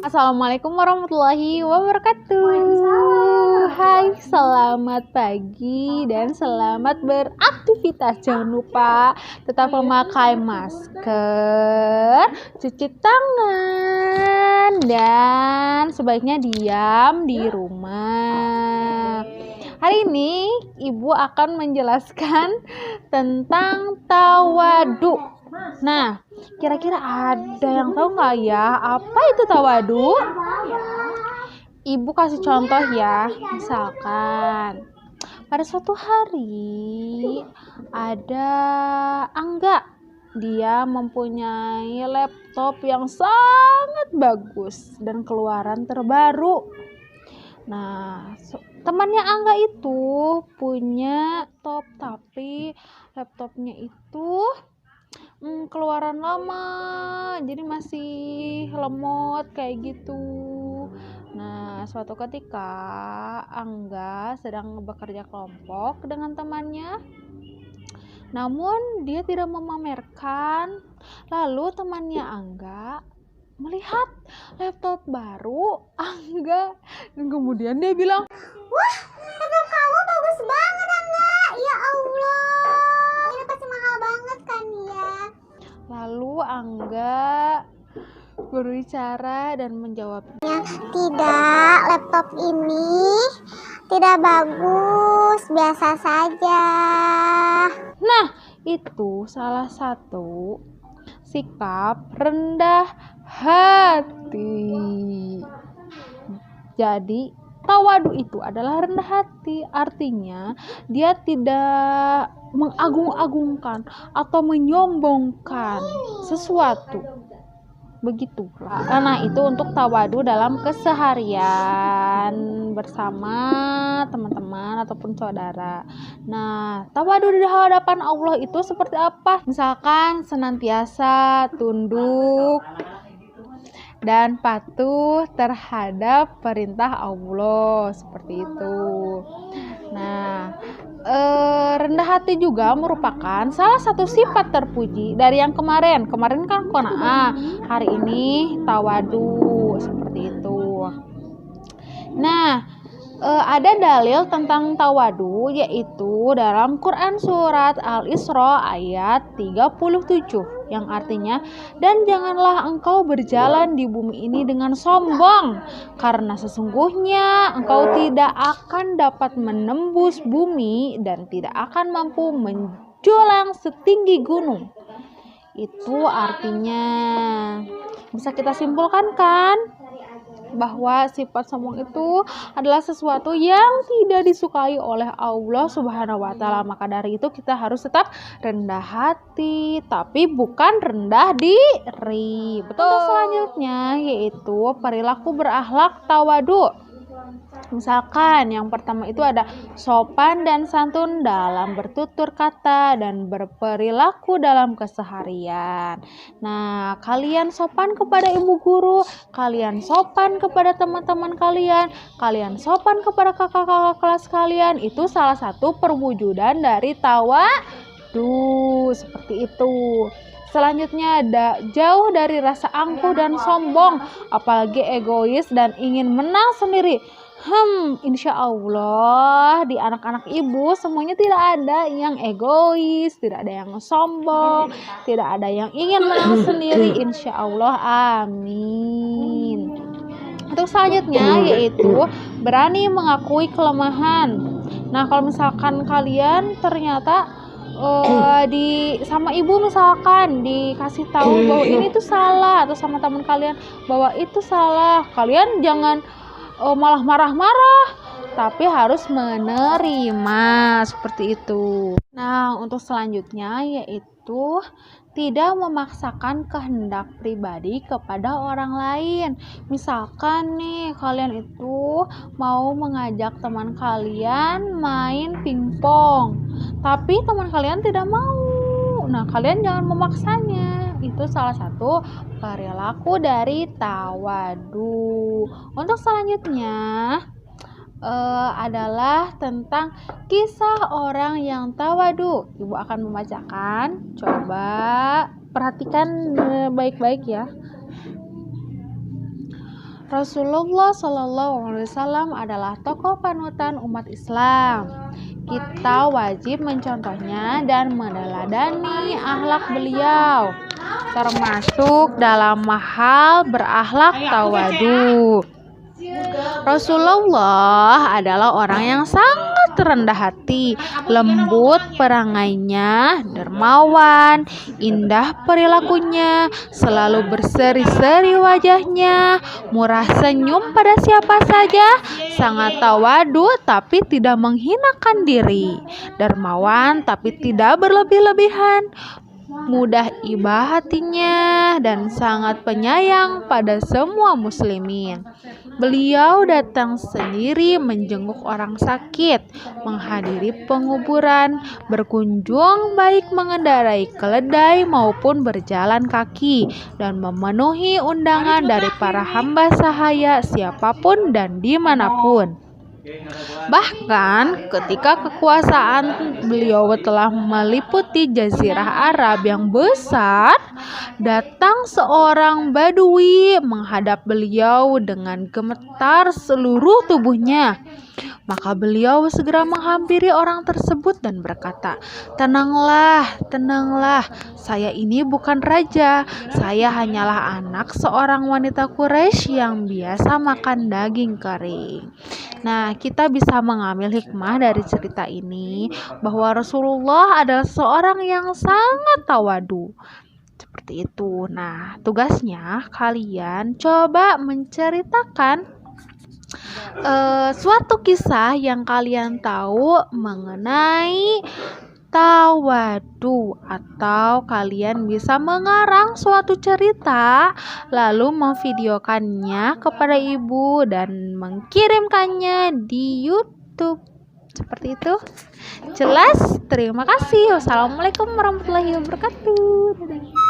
Assalamualaikum warahmatullahi wabarakatuh. Hai, selamat pagi dan selamat beraktivitas. Jangan lupa tetap memakai masker, cuci tangan, dan sebaiknya diam di rumah. Hari ini Ibu akan menjelaskan tentang tawadu. Nah, kira-kira ada yang tahu nggak ya apa itu tawadu? Ibu kasih contoh ya. Misalkan pada suatu hari ada Angga. Dia mempunyai laptop yang sangat bagus dan keluaran terbaru. Nah, temannya Angga itu punya laptop, tapi laptopnya itu keluaran lama, jadi masih lemot kayak gitu. Nah, suatu ketika Angga sedang bekerja kelompok dengan temannya, namun dia tidak memamerkan. Lalu temannya Angga melihat laptop baru Angga, dan kemudian dia bilang, "Wah, laptop kamu bagus banget, Angga. Ya Allah, ini pasti mahal banget kan ya?" Lalu Angga berbicara dan menjawabnya, "Tidak, laptop ini tidak bagus, biasa saja." Nah, itu salah satu sikap rendah hati. Jadi, tawadu itu adalah rendah hati. Artinya, dia tidak mengagung-agungkan atau menyombongkan sesuatu. Begitulah. Nah, itu untuk tawadu dalam keseharian bersama teman-teman ataupun saudara. Nah, tawadu di hadapan Allah itu seperti apa? Misalkan senantiasa tunduk dan patuh terhadap perintah Allah, seperti itu. Nah, rendah hati juga merupakan salah satu sifat terpuji dari yang kemarin kan qanaah, hari ini tawadu, seperti itu. Nah, ada dalil tentang tawadu, yaitu dalam Quran surat Al-Isra ayat 37, yang artinya, "Dan janganlah engkau berjalan di bumi ini dengan sombong, karena sesungguhnya engkau tidak akan dapat menembus bumi dan tidak akan mampu menjulang setinggi gunung." Itu artinya bisa kita simpulkan kan, bahwa sifat sombong itu adalah sesuatu yang tidak disukai oleh Allah Subhanahu wa Ta'ala. Maka dari itu kita harus tetap rendah hati, tapi bukan rendah diri. Betul. Untuk selanjutnya yaitu perilaku berakhlak tawadu. Misalkan yang pertama itu ada sopan dan santun dalam bertutur kata dan berperilaku dalam keseharian. Nah, kalian sopan kepada ibu guru, kalian sopan kepada teman-teman kalian, kalian sopan kepada kakak-kakak kelas kalian. Itu salah satu perwujudan dari tawadu, seperti itu. Selanjutnya ada jauh dari rasa angkuh dan sombong, apalagi egois dan ingin menang sendiri. Insya Allah di anak-anak ibu semuanya tidak ada yang egois, tidak ada yang sombong, tidak ada yang ingin menang sendiri, insya Allah, amin. Untuk selanjutnya yaitu berani mengakui kelemahan. Nah, kalau misalkan kalian ternyata sama ibu misalkan dikasih tahu bahwa ini tuh salah, atau sama teman kalian bahwa itu salah, kalian jangan malah marah-marah, tapi harus menerima, seperti itu. Nah, untuk selanjutnya yaitu tidak memaksakan kehendak pribadi kepada orang lain. Misalkan nih, kalian itu mau mengajak teman kalian main pingpong, tapi teman kalian tidak mau. Nah, kalian jangan memaksanya. Itu salah satu perilaku dari tawadu. Untuk selanjutnya adalah tentang kisah orang yang tawadu. Ibu akan membacakan. Coba perhatikan baik-baik ya. Rasulullah SAW adalah tokoh panutan umat Islam. Kita wajib mencontohnya dan meneladani akhlak beliau, termasuk dalam hal berakhlak tawadu. Rasulullah adalah orang yang sangat rendah hati, lembut perangainya, dermawan, indah perilakunya, selalu berseri-seri wajahnya, murah senyum pada siapa saja, sangat tawadu tapi tidak menghinakan diri, dermawan tapi tidak berlebih-lebihan, mudah iba hatinya, dan sangat penyayang pada semua muslimin. Beliau datang sendiri menjenguk orang sakit, menghadiri penguburan, berkunjung baik mengendarai keledai maupun berjalan kaki, dan memenuhi undangan dari para hamba sahaya siapapun dan dimanapun. Bahkan ketika kekuasaan beliau telah meliputi jazirah Arab yang besar, datang seorang badui menghadap beliau dengan gemetar seluruh tubuhnya. Maka beliau segera menghampiri orang tersebut dan berkata, tenanglah, saya ini bukan raja, saya hanyalah anak seorang wanita Quraisy yang biasa makan daging kering." Nah, kita bisa mengambil hikmah dari cerita ini bahwa Rasulullah adalah seorang yang sangat tawadu. Seperti itu. Nah, tugasnya kalian coba menceritakan suatu kisah yang kalian tahu mengenai tawadu, atau kalian bisa mengarang suatu cerita lalu memvideokannya kepada ibu dan mengirimkannya di YouTube. Seperti itu. Jelas? Terima kasih. Wassalamualaikum warahmatullahi wabarakatuh. Dadah.